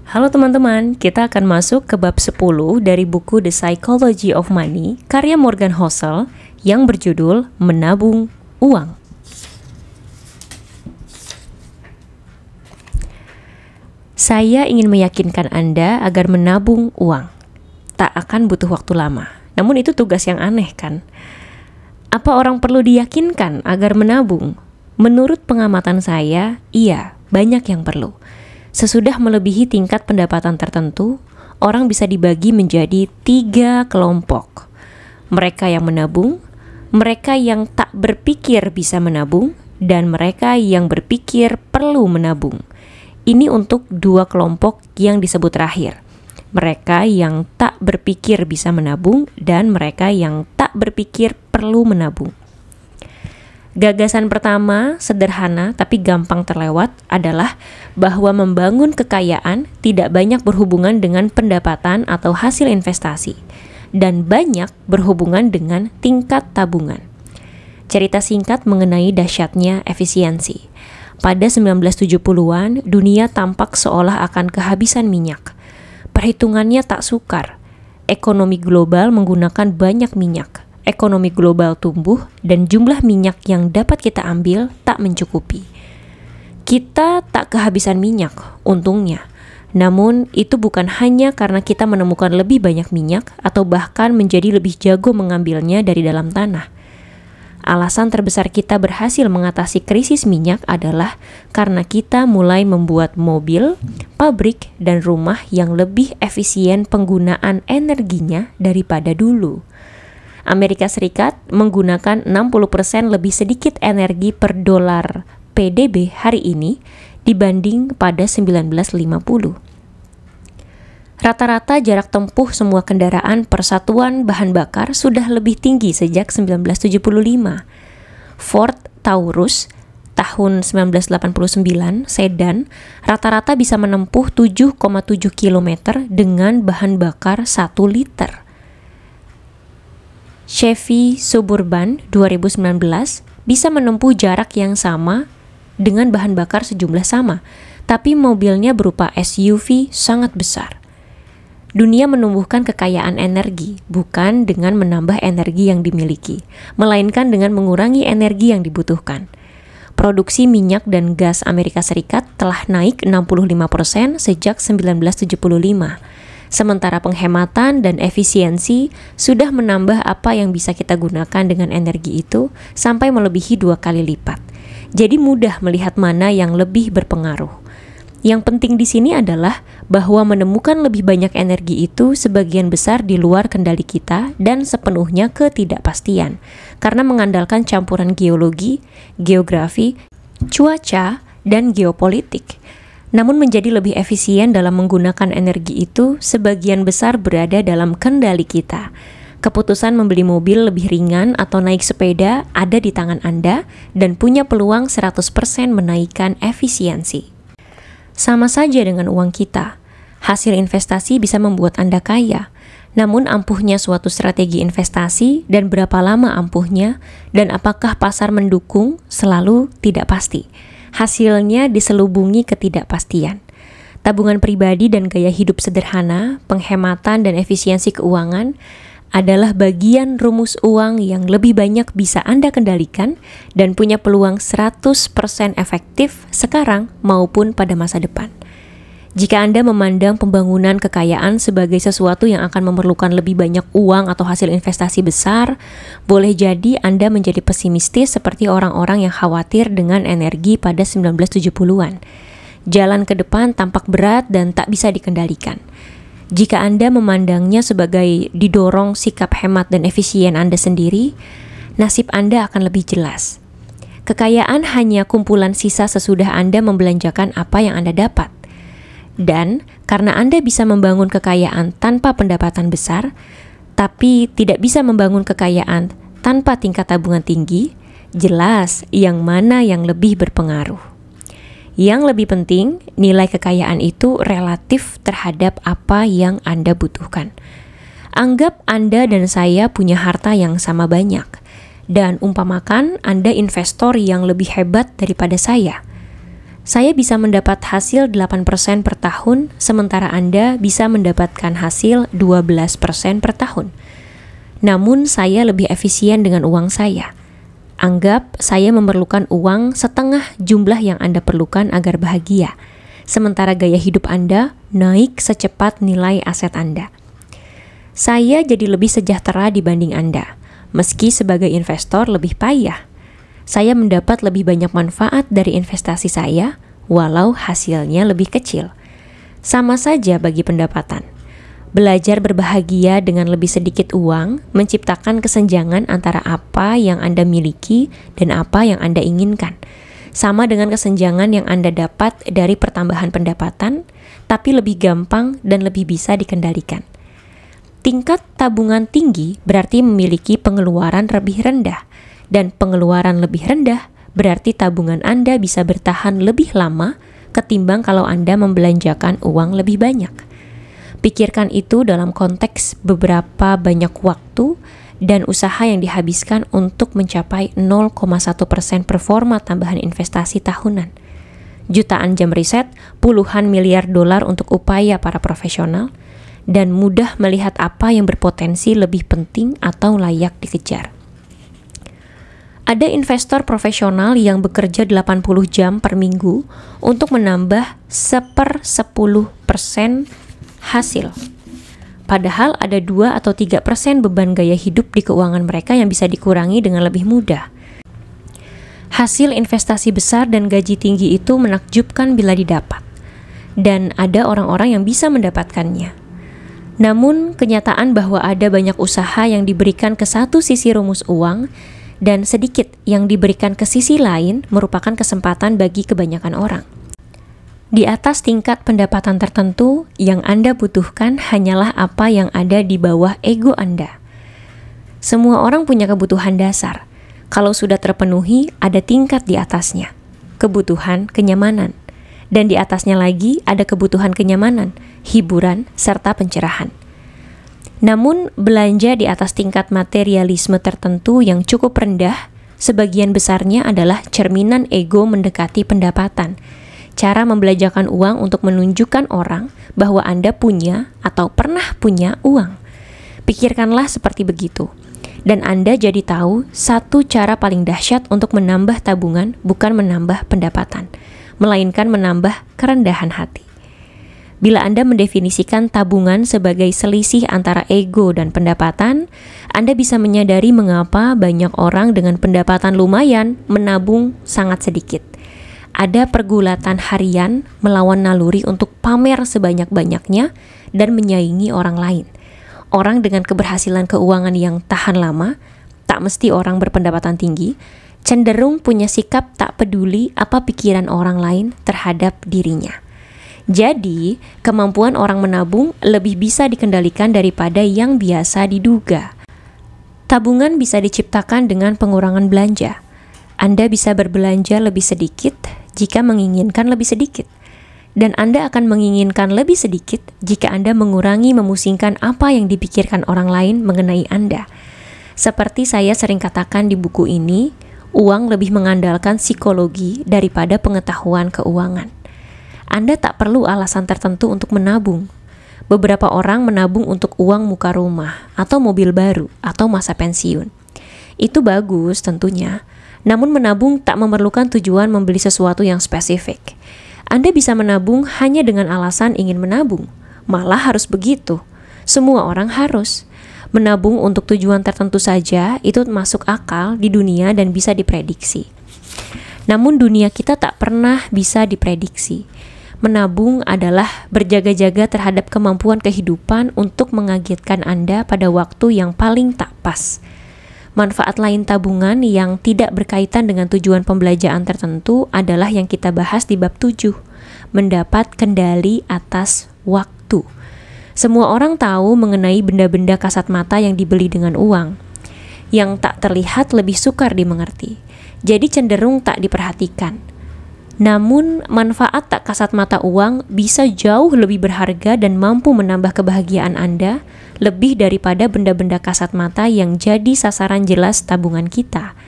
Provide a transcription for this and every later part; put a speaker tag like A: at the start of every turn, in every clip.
A: Halo teman-teman, kita akan masuk ke bab 10 dari buku The Psychology of Money karya Morgan Housel yang berjudul Menabung Uang. Saya ingin meyakinkan Anda agar menabung uang. Tak akan butuh waktu lama. Namun itu tugas yang aneh kan? Apa orang perlu diyakinkan agar menabung? Menurut pengamatan saya, iya, banyak yang perlu. Sesudah melebihi tingkat pendapatan tertentu, orang bisa dibagi menjadi 3 kelompok. Mereka yang menabung, mereka yang tak berpikir bisa menabung, dan mereka yang berpikir perlu menabung. Ini untuk 2 kelompok yang disebut terakhir. Mereka yang tak berpikir bisa menabung, dan mereka yang tak berpikir perlu menabung. Gagasan pertama, sederhana tapi gampang terlewat, adalah bahwa membangun kekayaan tidak banyak berhubungan dengan pendapatan atau hasil investasi, dan banyak berhubungan dengan tingkat tabungan. Cerita singkat mengenai dahsyatnya efisiensi. Pada 1970-an, dunia tampak seolah akan kehabisan minyak. Perhitungannya tak sukar. Ekonomi global menggunakan banyak minyak. Ekonomi global tumbuh dan jumlah minyak yang dapat kita ambil tak mencukupi. Kita tak kehabisan minyak, untungnya. Namun itu bukan hanya karena kita menemukan lebih banyak minyak atau bahkan menjadi lebih jago mengambilnya dari dalam tanah. Alasan terbesar kita berhasil mengatasi krisis minyak adalah karena kita mulai membuat mobil, pabrik, dan rumah yang lebih efisien penggunaan energinya daripada dulu. Amerika Serikat menggunakan 60% lebih sedikit energi per dolar PDB hari ini dibanding pada 1950. Rata-rata jarak tempuh semua kendaraan per satuan bahan bakar sudah lebih tinggi sejak 1975. Ford Taurus tahun 1989 sedan rata-rata bisa menempuh 7,7 km dengan bahan bakar 1 liter. Chevy Suburban 2019 bisa menempuh jarak yang sama dengan bahan bakar sejumlah sama, tapi mobilnya berupa SUV sangat besar. Dunia menumbuhkan kekayaan energi bukan dengan menambah energi yang dimiliki, melainkan dengan mengurangi energi yang dibutuhkan. Produksi minyak dan gas Amerika Serikat telah naik 65% sejak 1975. Sementara penghematan dan efisiensi sudah menambah apa yang bisa kita gunakan dengan energi itu sampai melebihi 2 kali lipat. Jadi mudah melihat mana yang lebih berpengaruh. Yang penting di sini adalah bahwa menemukan lebih banyak energi itu sebagian besar di luar kendali kita dan sepenuhnya ketidakpastian, karena mengandalkan campuran geologi, geografi, cuaca, dan geopolitik. Namun menjadi lebih efisien dalam menggunakan energi itu sebagian besar berada dalam kendali kita. Keputusan membeli mobil lebih ringan atau naik sepeda ada di tangan Anda dan punya peluang 100% menaikkan efisiensi. Sama saja dengan uang kita. Hasil investasi bisa membuat Anda kaya. Namun ampuhnya suatu strategi investasi dan berapa lama ampuhnya dan apakah pasar mendukung selalu tidak pasti. Hasilnya diselubungi ketidakpastian. Tabungan pribadi dan gaya hidup sederhana, penghematan dan efisiensi keuangan adalah bagian rumus uang yang lebih banyak bisa Anda kendalikan dan punya peluang 100% efektif sekarang maupun pada masa depan. Jika Anda memandang pembangunan kekayaan sebagai sesuatu yang akan memerlukan lebih banyak uang atau hasil investasi besar, boleh jadi Anda menjadi pesimistis seperti orang-orang yang khawatir dengan energi pada 1970-an. Jalan ke depan tampak berat dan tak bisa dikendalikan. Jika Anda memandangnya sebagai didorong sikap hemat dan efisien Anda sendiri, nasib Anda akan lebih jelas. Kekayaan hanya kumpulan sisa sesudah Anda membelanjakan apa yang Anda dapat. Dan karena Anda bisa membangun kekayaan tanpa pendapatan besar, tapi tidak bisa membangun kekayaan tanpa tingkat tabungan tinggi, jelas yang mana yang lebih berpengaruh. Yang lebih penting, nilai kekayaan itu relatif terhadap apa yang Anda butuhkan. Anggap Anda dan saya punya harta yang sama banyak, dan umpamakan Anda investor yang lebih hebat daripada saya. Saya bisa mendapat hasil 8% per tahun, sementara Anda bisa mendapatkan hasil 12% per tahun. Namun saya lebih efisien dengan uang saya. Anggap saya memerlukan uang setengah jumlah yang Anda perlukan agar bahagia, sementara gaya hidup Anda naik secepat nilai aset Anda. Saya jadi lebih sejahtera dibanding Anda, meski sebagai investor lebih payah. Saya mendapat lebih banyak manfaat dari investasi saya, walau hasilnya lebih kecil. Sama saja bagi pendapatan. Belajar berbahagia dengan lebih sedikit uang menciptakan kesenjangan antara apa yang Anda miliki dan apa yang Anda inginkan. Sama dengan kesenjangan yang Anda dapat dari pertambahan pendapatan, tapi lebih gampang dan lebih bisa dikendalikan. Tingkat tabungan tinggi berarti memiliki pengeluaran lebih rendah. Dan pengeluaran lebih rendah berarti tabungan Anda bisa bertahan lebih lama ketimbang kalau Anda membelanjakan uang lebih banyak. Pikirkan itu dalam konteks beberapa banyak waktu dan usaha yang dihabiskan untuk mencapai 0,1% performa tambahan investasi tahunan. Jutaan jam riset, puluhan miliar dolar untuk upaya para profesional, dan mudah melihat apa yang berpotensi lebih penting atau layak dikejar. Ada investor profesional yang bekerja 80 jam per minggu untuk menambah 1/10% hasil. Padahal ada 2 atau 3% beban gaya hidup di keuangan mereka yang bisa dikurangi dengan lebih mudah. Hasil investasi besar dan gaji tinggi itu menakjubkan bila didapat. Dan ada orang-orang yang bisa mendapatkannya. Namun, kenyataan bahwa ada banyak usaha yang diberikan ke satu sisi rumus uang dan sedikit yang diberikan ke sisi lain merupakan kesempatan bagi kebanyakan orang. Di atas tingkat pendapatan tertentu, yang Anda butuhkan hanyalah apa yang ada di bawah ego Anda. Semua orang punya kebutuhan dasar. Kalau sudah terpenuhi, ada tingkat di atasnya, kebutuhan kenyamanan. Dan di atasnya lagi ada kebutuhan kenyamanan, hiburan, serta pencerahan. Namun, belanja di atas tingkat materialisme tertentu yang cukup rendah, sebagian besarnya adalah cerminan ego mendekati pendapatan. Cara membelanjakan uang untuk menunjukkan orang bahwa Anda punya atau pernah punya uang. Pikirkanlah seperti begitu. Dan Anda jadi tahu satu cara paling dahsyat untuk menambah tabungan bukan menambah pendapatan, melainkan menambah kerendahan hati. Bila Anda mendefinisikan tabungan sebagai selisih antara ego dan pendapatan, Anda bisa menyadari mengapa banyak orang dengan pendapatan lumayan menabung sangat sedikit. Ada pergulatan harian melawan naluri untuk pamer sebanyak-banyaknya dan menyaingi orang lain. Orang dengan keberhasilan keuangan yang tahan lama, tak mesti orang berpendapatan tinggi, cenderung punya sikap tak peduli apa pikiran orang lain terhadap dirinya. Jadi, kemampuan orang menabung lebih bisa dikendalikan daripada yang biasa diduga. Tabungan bisa diciptakan dengan pengurangan belanja. Anda bisa berbelanja lebih sedikit jika menginginkan lebih sedikit. Dan Anda akan menginginkan lebih sedikit jika Anda mengurangi memusingkan apa yang dipikirkan orang lain mengenai Anda. Seperti saya sering katakan di buku ini, uang lebih mengandalkan psikologi daripada pengetahuan keuangan. Anda tak perlu alasan tertentu untuk menabung. Beberapa orang menabung untuk uang muka rumah, atau mobil baru, atau masa pensiun. Itu bagus tentunya, namun menabung tak memerlukan tujuan membeli sesuatu yang spesifik. Anda bisa menabung hanya dengan alasan ingin menabung. Malah harus begitu. Semua orang harus. Menabung untuk tujuan tertentu saja itu masuk akal di dunia dan bisa diprediksi. Namun dunia kita tak pernah bisa diprediksi. Menabung adalah berjaga-jaga terhadap kemampuan kehidupan untuk mengagetkan Anda pada waktu yang paling tak pas. Manfaat lain tabungan yang tidak berkaitan dengan tujuan pembelanjaan tertentu adalah yang kita bahas di bab 7, mendapat kendali atas waktu. Semua orang tahu mengenai benda-benda kasat mata yang dibeli dengan uang. Yang tak terlihat lebih sukar dimengerti, jadi cenderung tak diperhatikan. Namun, manfaat tak kasat mata uang bisa jauh lebih berharga dan mampu menambah kebahagiaan Anda lebih daripada benda-benda kasat mata yang jadi sasaran jelas tabungan kita.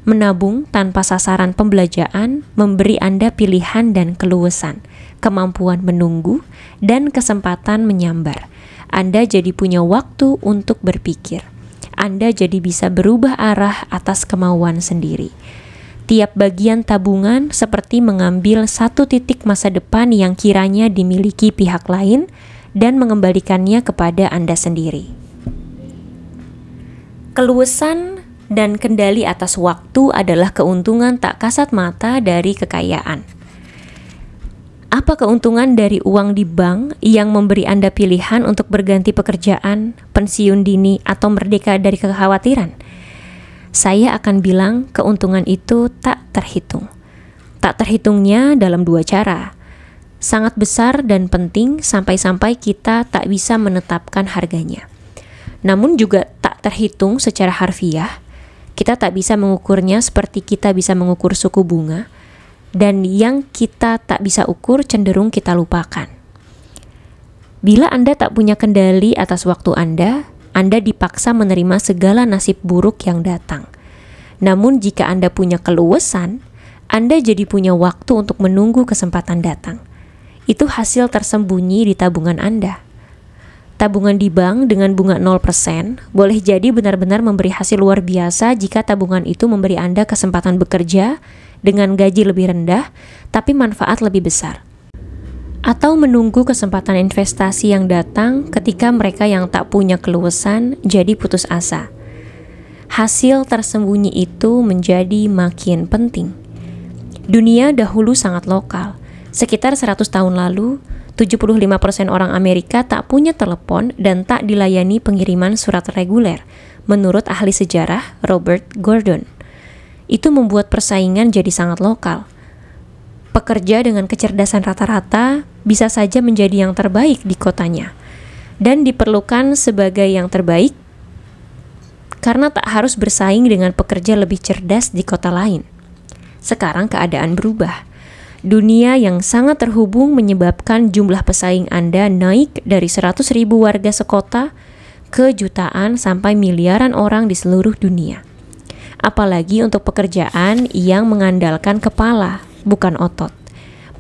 A: Menabung tanpa sasaran pembelanjaan memberi Anda pilihan dan keluasan, kemampuan menunggu, dan kesempatan menyambar. Anda jadi punya waktu untuk berpikir. Anda jadi bisa berubah arah atas kemauan sendiri. Tiap bagian tabungan seperti mengambil satu titik masa depan yang kiranya dimiliki pihak lain dan mengembalikannya kepada Anda sendiri. Keluasan dan kendali atas waktu adalah keuntungan tak kasat mata dari kekayaan. Apa keuntungan dari uang di bank yang memberi Anda pilihan untuk berganti pekerjaan, pensiun dini, atau merdeka dari kekhawatiran? Saya akan bilang keuntungan itu tak terhitung. Tak terhitungnya dalam dua cara. Sangat besar dan penting sampai-sampai kita tak bisa menetapkan harganya. Namun juga tak terhitung secara harfiah. Kita tak bisa mengukurnya seperti kita bisa mengukur suku bunga, dan yang kita tak bisa ukur cenderung kita lupakan. Bila Anda tak punya kendali atas waktu Anda dipaksa menerima segala nasib buruk yang datang. Namun jika Anda punya keluasan, Anda jadi punya waktu untuk menunggu kesempatan datang. Itu hasil tersembunyi di tabungan Anda. Tabungan di bank dengan bunga 0% boleh jadi benar-benar memberi hasil luar biasa jika tabungan itu memberi Anda kesempatan bekerja dengan gaji lebih rendah, tapi manfaat lebih besar. Atau menunggu kesempatan investasi yang datang ketika mereka yang tak punya keluasan jadi putus asa. Hasil tersembunyi itu menjadi makin penting. Dunia dahulu sangat lokal. Sekitar 100 tahun lalu, 75% orang Amerika tak punya telepon dan tak dilayani pengiriman surat reguler, menurut ahli sejarah Robert Gordon. Itu membuat persaingan jadi sangat lokal. Pekerja dengan kecerdasan rata-rata bisa saja menjadi yang terbaik di kotanya, dan diperlukan sebagai yang terbaik karena tak harus bersaing dengan pekerja lebih cerdas di kota lain. Sekarang keadaan berubah. Dunia yang sangat terhubung menyebabkan jumlah pesaing Anda naik dari 100.000 warga sekota ke jutaan sampai miliaran orang di seluruh dunia. Apalagi untuk pekerjaan yang mengandalkan kepala, bukan otot.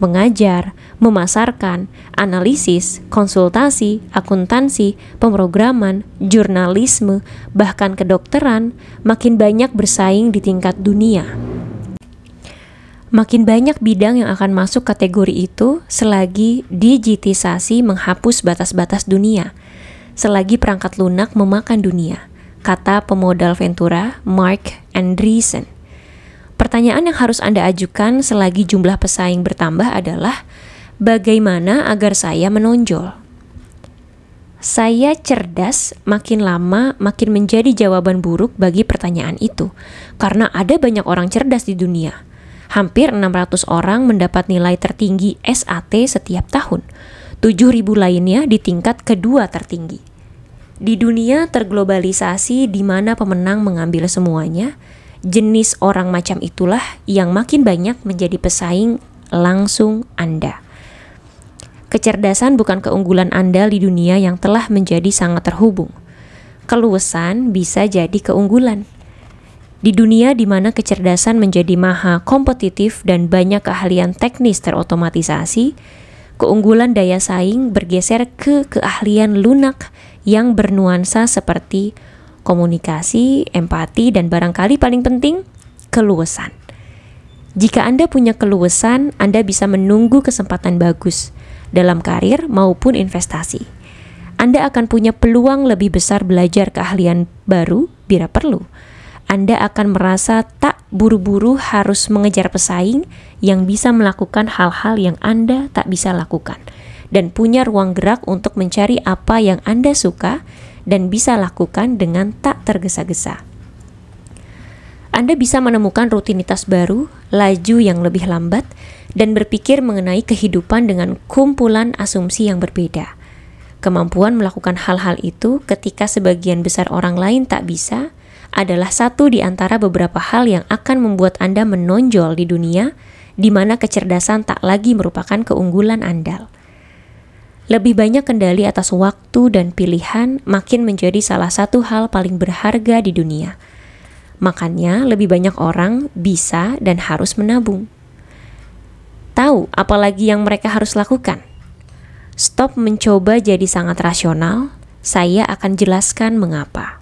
A: Mengajar, memasarkan, analisis, konsultasi, akuntansi, pemrograman, jurnalisme, bahkan kedokteran makin banyak bersaing di tingkat dunia. Makin banyak bidang yang akan masuk kategori itu selagi digitisasi menghapus batas-batas dunia, selagi perangkat lunak memakan dunia, kata pemodal Ventura Mark Andreessen. Pertanyaan yang harus Anda ajukan selagi jumlah pesaing bertambah adalah, bagaimana agar saya menonjol? Saya cerdas makin lama makin menjadi jawaban buruk bagi pertanyaan itu, karena ada banyak orang cerdas di dunia. Hampir 600 orang mendapat nilai tertinggi SAT setiap tahun. 7.000 lainnya di tingkat kedua tertinggi. Di dunia terglobalisasi di mana pemenang mengambil semuanya, jenis orang macam itulah yang makin banyak menjadi pesaing langsung Anda. Kecerdasan bukan keunggulan Anda di dunia yang telah menjadi sangat terhubung. Keluasan bisa jadi keunggulan. Di dunia di mana kecerdasan menjadi maha kompetitif dan banyak keahlian teknis terotomatisasi, keunggulan daya saing bergeser ke keahlian lunak yang bernuansa seperti komunikasi, empati, dan barangkali paling penting, keluasan. Jika Anda punya keluasan, Anda bisa menunggu kesempatan bagus dalam karir maupun investasi. Anda akan punya peluang lebih besar belajar keahlian baru bila perlu. Anda akan merasa tak buru-buru harus mengejar pesaing yang bisa melakukan hal-hal yang Anda tak bisa lakukan, dan punya ruang gerak untuk mencari apa yang Anda suka dan bisa lakukan dengan tak tergesa-gesa. Anda bisa menemukan rutinitas baru, laju yang lebih lambat, dan berpikir mengenai kehidupan dengan kumpulan asumsi yang berbeda. Kemampuan melakukan hal-hal itu ketika sebagian besar orang lain tak bisa adalah satu di antara beberapa hal yang akan membuat Anda menonjol di dunia di mana kecerdasan tak lagi merupakan keunggulan andal. Lebih banyak kendali atas waktu dan pilihan makin menjadi salah satu hal paling berharga di dunia. Makanya lebih banyak orang bisa dan harus menabung. Tahu apalagi yang mereka harus lakukan? Stop mencoba jadi sangat rasional, saya akan jelaskan mengapa.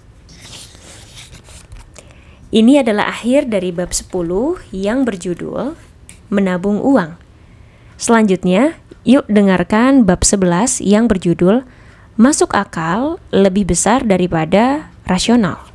A: Ini adalah akhir dari bab 10 yang berjudul Menabung Uang. Selanjutnya, yuk dengarkan bab 11 yang berjudul Masuk akal lebih besar daripada rasional.